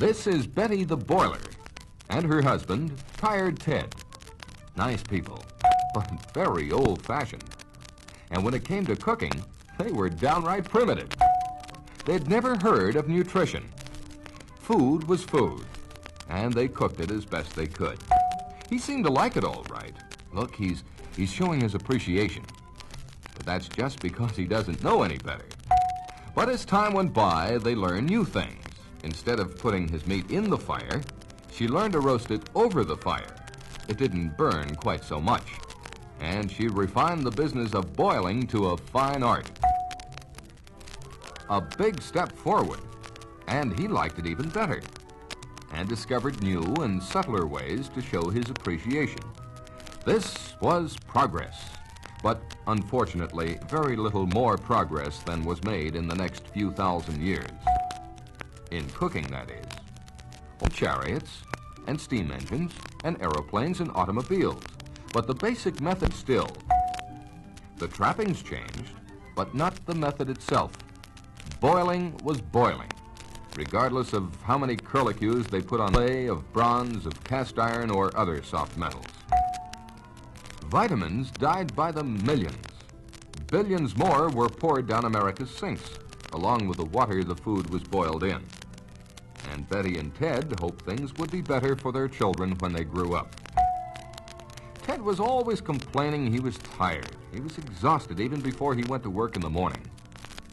This is Betty the Boiler and her husband, Tired Ted. Nice people, but very old-fashioned. And when it came to cooking, they were downright primitive. They'd never heard of nutrition. Food was food, and they cooked it as best they could. He seemed to like it all right. Look, he's showing his appreciation. But that's just because he doesn't know any better. But as time went by, they learned new things. Instead of putting his meat in the fire, she learned to roast it over the fire. It didn't burn quite so much. And she refined the business of boiling to a fine art. A big step forward, and he liked it even better, and discovered new and subtler ways to show his appreciation. This was progress, but unfortunately, very little more progress than was made in the next few thousand years. In cooking, that is. Chariots and steam engines and aeroplanes and automobiles, but the basic method still. The trappings changed, but not the method itself. Boiling was boiling, regardless of how many curlicues they put on clay, of bronze, of cast iron, or other soft metals. Vitamins died by the millions. Billions more were poured down America's sinks, along with the water the food was boiled in. And Betty and Ted hoped things would be better for their children when they grew up. Ted was always complaining he was tired. He was exhausted even before he went to work in the morning.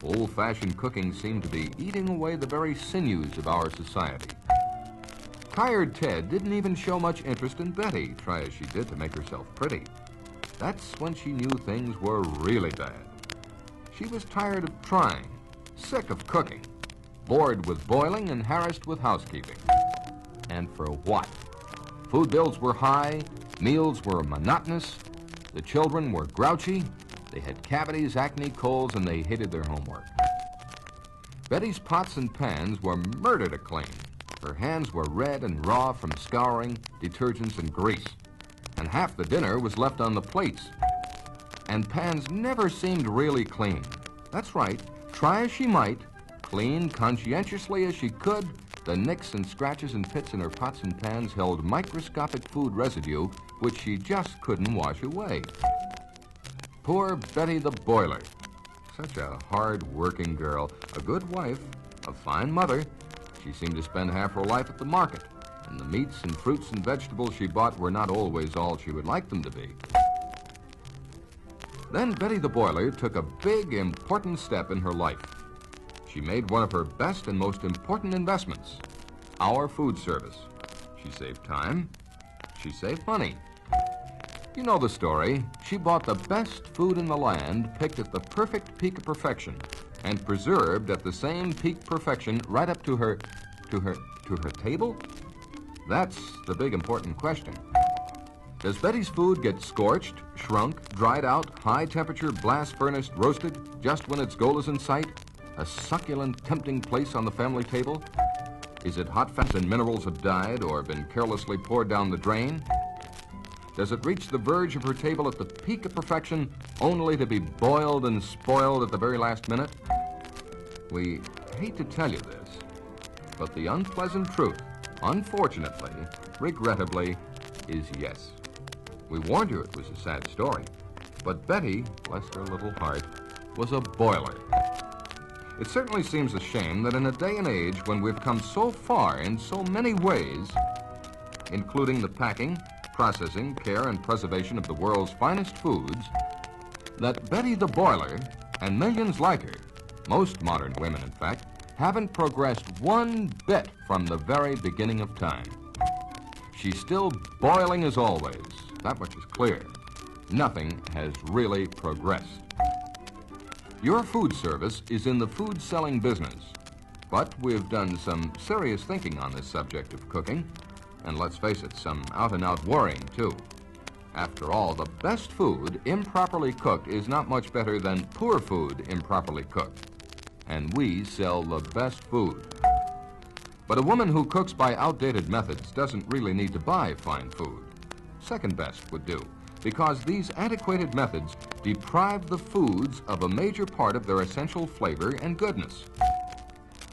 Old-fashioned cooking seemed to be eating away the very sinews of our society. Tired Ted didn't even show much interest in Betty, try as she did to make herself pretty. That's when she knew things were really bad. She was tired of trying, sick of cooking, bored with boiling and harassed with housekeeping. And for what? Food bills were high, meals were monotonous, the children were grouchy, they had cavities, acne, colds, and they hated their homework. Betty's pots and pans were murder to clean. Her hands were red and raw from scouring, detergents, and grease. And half the dinner was left on the plates. And pans never seemed really clean. That's right, try as she might, clean conscientiously as she could, the nicks and scratches and pits in her pots and pans held microscopic food residue which she just couldn't wash away. Poor Betty the Boiler. Such a hard-working girl, a good wife, a fine mother. She seemed to spend half her life at the market, and the meats and fruits and vegetables she bought were not always all she would like them to be. Then Betty the Boiler took a big, important step in her life. She made one of her best and most important investments, our food service. She saved time. She saved money. You know the story. She bought the best food in the land, picked at the perfect peak of perfection, and preserved at the same peak perfection right up to her table? That's the big important question. Does Betty's food get scorched, shrunk, dried out, high temperature, blast furnace, roasted just when its goal is in sight? A succulent, tempting place on the family table? Is it hot fats and minerals have died or been carelessly poured down the drain? Does it reach the verge of her table at the peak of perfection only to be boiled and spoiled at the very last minute? We hate to tell you this, but the unpleasant truth, unfortunately, regrettably, is yes. We warned you it was a sad story, but Betty, bless her little heart, was a boiler. It certainly seems a shame that in a day and age when we've come so far in so many ways, including the packing, processing, care, and preservation of the world's finest foods, that Betty the Boiler and millions like her, most modern women in fact, haven't progressed one bit from the very beginning of time. She's still boiling as always, that much is clear. Nothing has really progressed. Your food service is in the food selling business, but we've done some serious thinking on this subject of cooking, and let's face it, some out-and-out worrying too. After all, the best food improperly cooked is not much better than poor food improperly cooked, and we sell the best food. But a woman who cooks by outdated methods doesn't really need to buy fine food. Second best would do, because these antiquated methods deprive the foods of a major part of their essential flavor and goodness.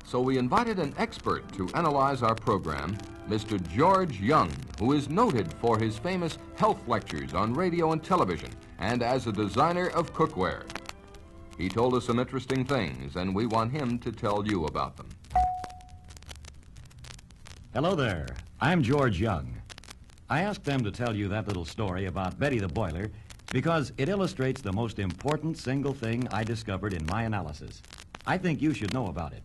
So we invited an expert to analyze our program, Mr. George Young, who is noted for his famous health lectures on radio and television and as a designer of cookware. He told us some interesting things, and we want him to tell you about them. Hello there. I'm George Young. I asked them to tell you that little story about Betty the Boiler because it illustrates the most important single thing I discovered in my analysis. I think you should know about it.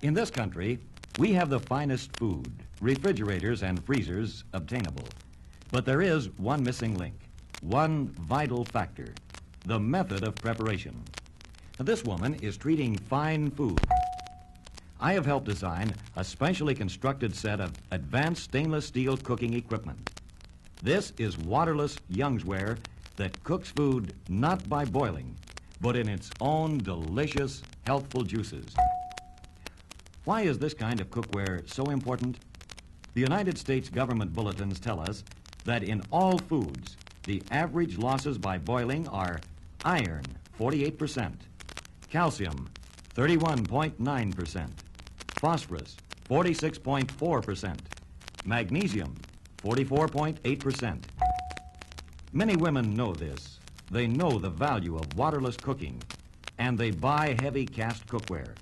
In this country, we have the finest food, refrigerators and freezers obtainable. But there is one missing link, one vital factor, the method of preparation. Now, this woman is treating fine food. I have helped design a specially constructed set of advanced stainless steel cooking equipment. This is waterless Youngsware that cooks food not by boiling, but in its own delicious, healthful juices. Why is this kind of cookware so important? The United States government bulletins tell us that in all foods, the average losses by boiling are iron, 48%, calcium, 31.9%, phosphorus, 46.4%, magnesium, 44.8%. Many women know this. They know the value of waterless cooking, and they buy heavy cast cookware.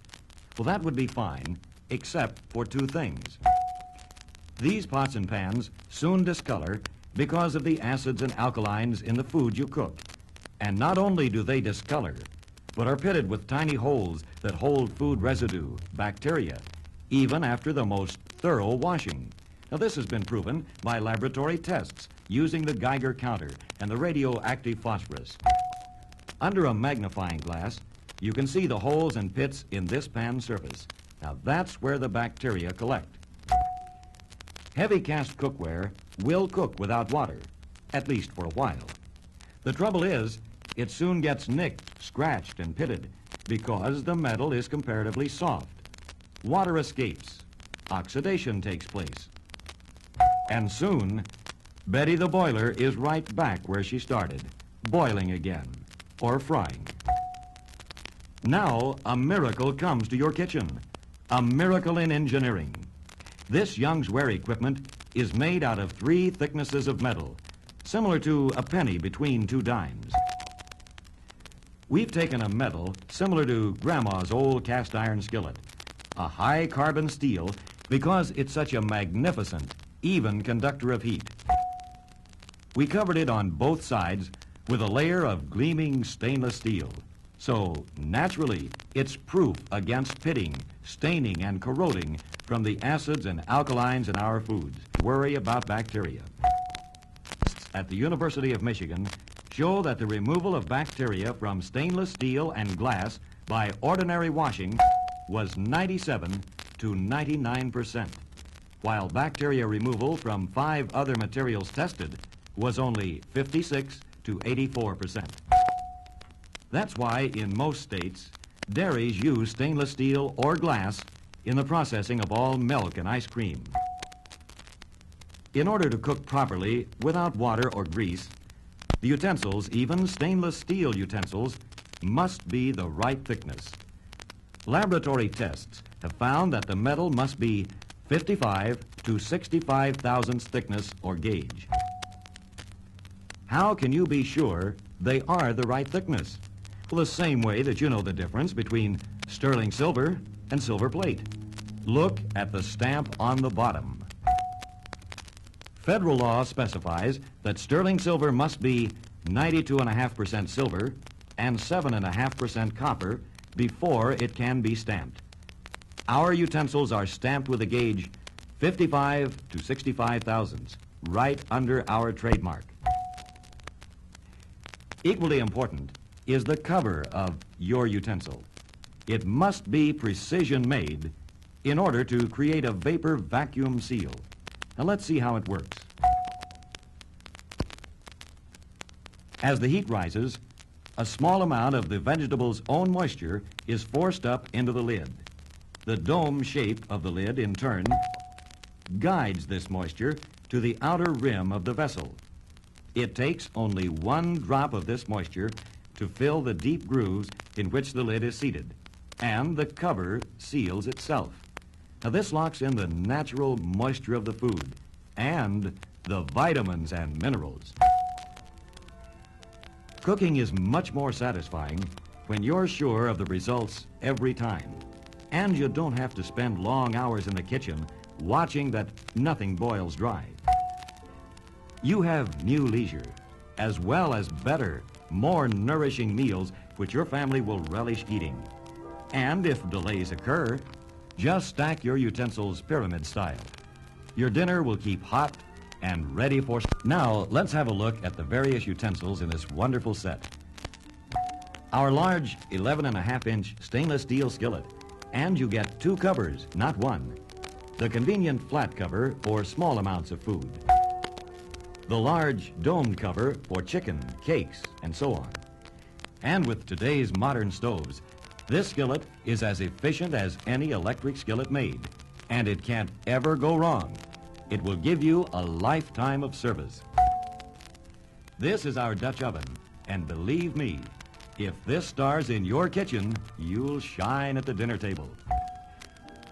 Well, that would be fine, except for two things. These pots and pans soon discolor because of the acids and alkalines in the food you cook. And not only do they discolor, but are pitted with tiny holes that hold food residue, bacteria, even after the most thorough washing. Now, this has been proven by laboratory tests using the Geiger counter and the radioactive phosphorus. Under a magnifying glass, you can see the holes and pits in this pan surface. Now, that's where the bacteria collect. Heavy cast cookware will cook without water, at least for a while. The trouble is, it soon gets nicked, scratched, and pitted because the metal is comparatively soft. Water escapes. Oxidation takes place. And soon, Betty the Boiler is right back where she started, boiling again, or frying. Now, a miracle comes to your kitchen. A miracle in engineering. This Youngsware equipment is made out of 3 thicknesses of metal, similar to a penny between 2 dimes. We've taken a metal similar to Grandma's old cast iron skillet, a high carbon steel, because it's such a magnificent, even conductor of heat. We covered it on both sides with a layer of gleaming stainless steel. So, naturally, it's proof against pitting, staining, and corroding from the acids and alkalines in our foods. Worry about bacteria. At the University of Michigan show that the removal of bacteria from stainless steel and glass by ordinary washing was 97 to 99%, while bacteria removal from 5 other materials tested was only 56 to 84%. That's why in most states, dairies use stainless steel or glass in the processing of all milk and ice cream. In order to cook properly without water or grease, the utensils, even stainless steel utensils, must be the right thickness. Laboratory tests have found that the metal must be 55 to 65 thousandths thickness or gauge. How can you be sure they are the right thickness? Well, the same way that you know the difference between sterling silver and silver plate. Look at the stamp on the bottom. Federal law specifies that sterling silver must be 92.5% silver and 7.5% copper before it can be stamped. Our utensils are stamped with a gauge 55 to 65 thousandths, right under our trademark. Equally important is the cover of your utensil. It must be precision made in order to create a vapor vacuum seal. Now let's see how it works. As the heat rises, a small amount of the vegetable's own moisture is forced up into the lid. The dome shape of the lid, in turn, guides this moisture to the outer rim of the vessel. It takes only 1 drop of this moisture to fill the deep grooves in which the lid is seated. and the cover seals itself. Now, this locks in the natural moisture of the food and the vitamins and minerals. Cooking is much more satisfying when you're sure of the results every time, and you don't have to spend long hours in the kitchen watching that nothing boils dry. You have new leisure, as well as better, more nourishing meals which your family will relish eating. And if delays occur, just stack your utensils pyramid style. Your dinner will keep hot and ready for... Now, let's have a look at the various utensils in this wonderful set. Our large 11.5-inch stainless steel skillet, and you get 2 covers, not 1. The convenient flat cover for small amounts of food. The large domed cover for chicken, cakes, and so on. And with today's modern stoves, this skillet is as efficient as any electric skillet made, and it can't ever go wrong. It will give you a lifetime of service. This is our Dutch oven, and believe me, if this stars in your kitchen, you'll shine at the dinner table.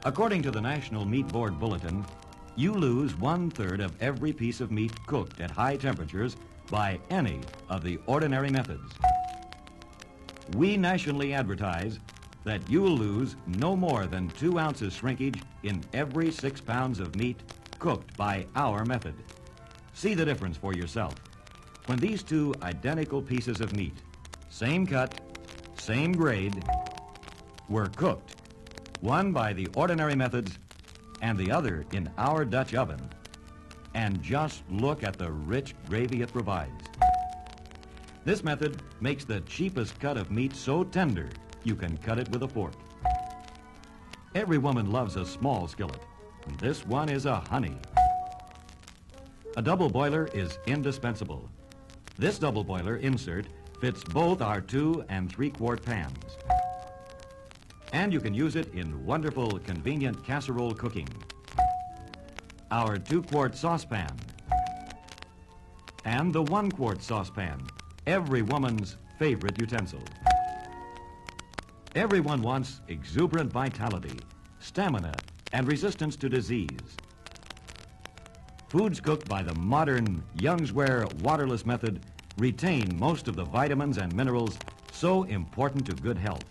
According to the National Meat Board Bulletin, you lose 1/3 of every piece of meat cooked at high temperatures by any of the ordinary methods. We nationally advertise that you'll lose no more than 2 ounces shrinkage in every 6 pounds of meat cooked by our method. See the difference for yourself. When these 2 identical pieces of meat, same cut, same grade, were cooked, one by the ordinary methods and the other in our Dutch oven, and just look at the rich gravy it provides. This method makes the cheapest cut of meat so tender you can cut it with a fork. Every woman loves a small skillet, and this one is a honey. A double boiler is indispensable. This double boiler insert fits both our 2 and 3-quart pans. And you can use it in wonderful, convenient casserole cooking. Our 2-quart saucepan and the 1-quart saucepan, every woman's favorite utensil. Everyone wants exuberant vitality, stamina, and resistance to disease. Foods cooked by the modern Youngsware waterless method retain most of the vitamins and minerals so important to good health.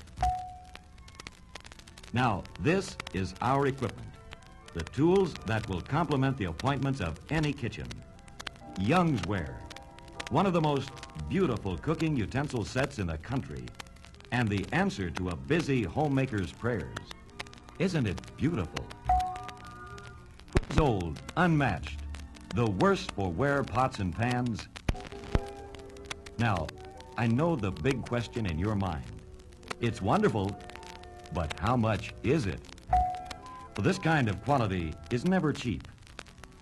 Now, this is our equipment, the tools that will complement the appointments of any kitchen. Youngsware, one of the most beautiful cooking utensil sets in the country, and the answer to a busy homemaker's prayers. Isn't it beautiful? It's old, unmatched, the worst for wear pots and pans. Now, I know the big question in your mind. It's wonderful, but how much is it? Well, this kind of quality is never cheap.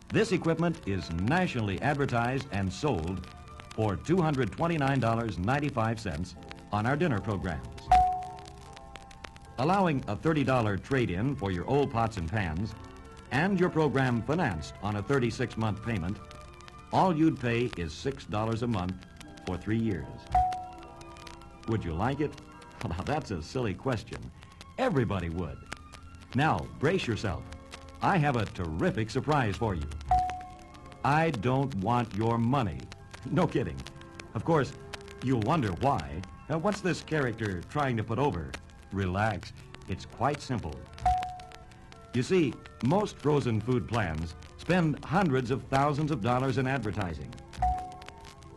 This equipment is nationally advertised and sold for $229.95 on our dinner programs. Allowing a $30 trade-in for your old pots and pans and your program financed on a 36-month payment, all you'd pay is $6 a month for 3 years. Would you like it? Well, now that's a silly question. Everybody would. Now, brace yourself. I have a terrific surprise for you. I don't want your money. No kidding. Of course, you'll wonder why. What's this character trying to put over? Relax. It's quite simple. You see, most frozen food plans spend hundreds of thousands of dollars in advertising.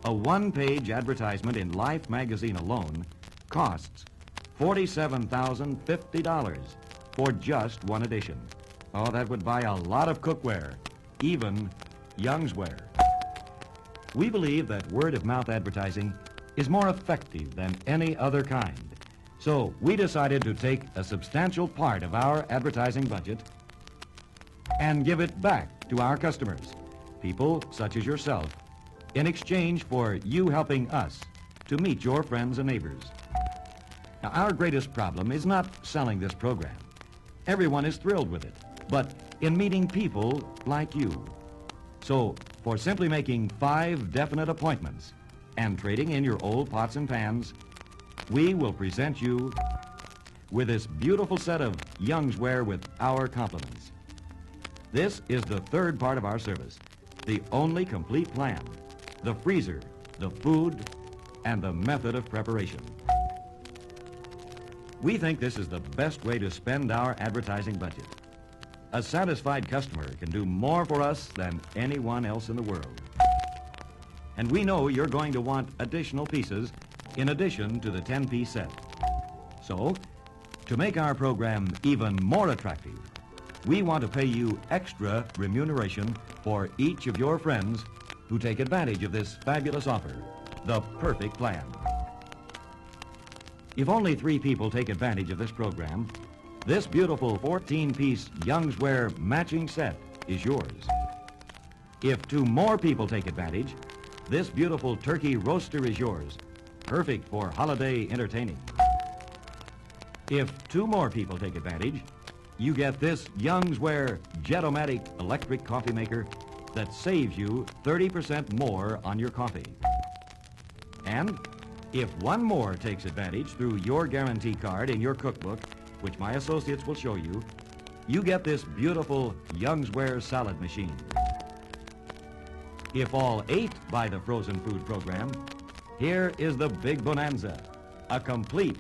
A 1-page advertisement in Life magazine alone costs $47,050 for just 1 edition. Oh, that would buy a lot of cookware, even Youngsware. We believe that word-of-mouth advertising is more effective than any other kind. So we decided to take a substantial part of our advertising budget and give it back to our customers, people such as yourself, in exchange for you helping us to meet your friends and neighbors. Now, our greatest problem is not selling this program. Everyone is thrilled with it, but in meeting people like you. So, for simply making 5 definite appointments and trading in your old pots and pans, we will present you with this beautiful set of Youngswear with our compliments. This is the third part of our service, the only complete plan, the freezer, the food, and the method of preparation. We think this is the best way to spend our advertising budget. A satisfied customer can do more for us than anyone else in the world. And we know you're going to want additional pieces in addition to the 10-piece set. So, to make our program even more attractive, we want to pay you extra remuneration for each of your friends who take advantage of this fabulous offer, the perfect plan. If only 3 people take advantage of this program, this beautiful 14-piece Youngswear matching set is yours. If 2 more people take advantage, this beautiful turkey roaster is yours, perfect for holiday entertaining. If 2 more people take advantage, you get this Youngswear Jet-O-Matic electric coffee maker that saves you 30% more on your coffee. And if 1 more takes advantage through your guarantee card in your cookbook, which my associates will show you, you get this beautiful Youngswear salad machine. If all 8 buy the frozen food program, here is the big bonanza, a complete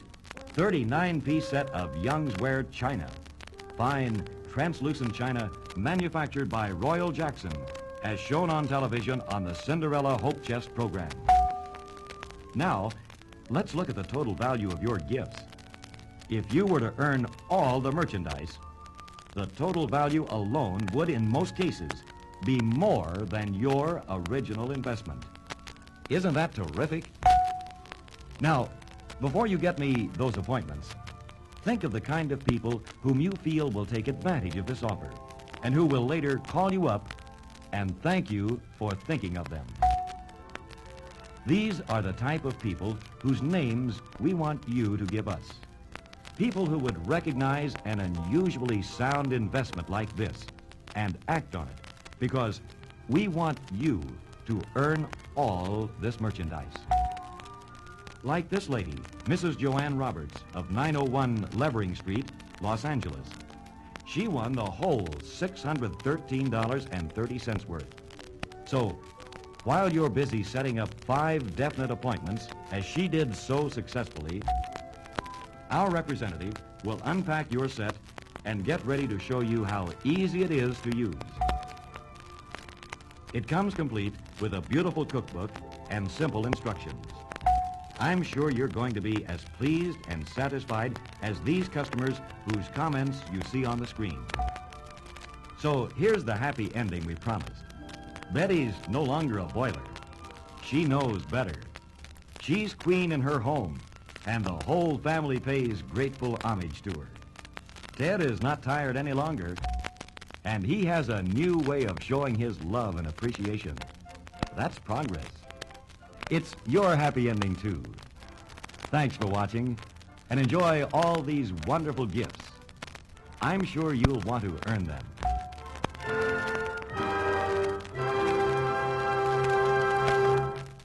39-piece set of Youngswear china. Fine, translucent china manufactured by Royal Jackson, as shown on television on the Cinderella Hope Chest program. Now, let's look at the total value of your gifts. If you were to earn all the merchandise, the total value alone would, in most cases, be more than your original investment. Isn't that terrific? Now, before you get me those appointments, think of the kind of people whom you feel will take advantage of this offer and who will later call you up and thank you for thinking of them. These are the type of people whose names we want you to give us. People who would recognize an unusually sound investment like this and act on it, because we want you to earn all this merchandise. Like this lady, Mrs. Joanne Roberts of 901 Levering Street, Los Angeles. She won the whole $613.30 worth. So, while you're busy setting up 5 definite appointments, as she did so successfully, our representative will unpack your set and get ready to show you how easy it is to use. It comes complete with a beautiful cookbook and simple instructions. I'm sure you're going to be as pleased and satisfied as these customers whose comments you see on the screen. So here's the happy ending we promised. Betty's no longer a boiler. She knows better. She's queen in her home, and the whole family pays grateful homage to her. Ted is not tired any longer, and he has a new way of showing his love and appreciation. That's progress. It's your happy ending, too. Thanks for watching, and enjoy all these wonderful gifts. I'm sure you'll want to earn them.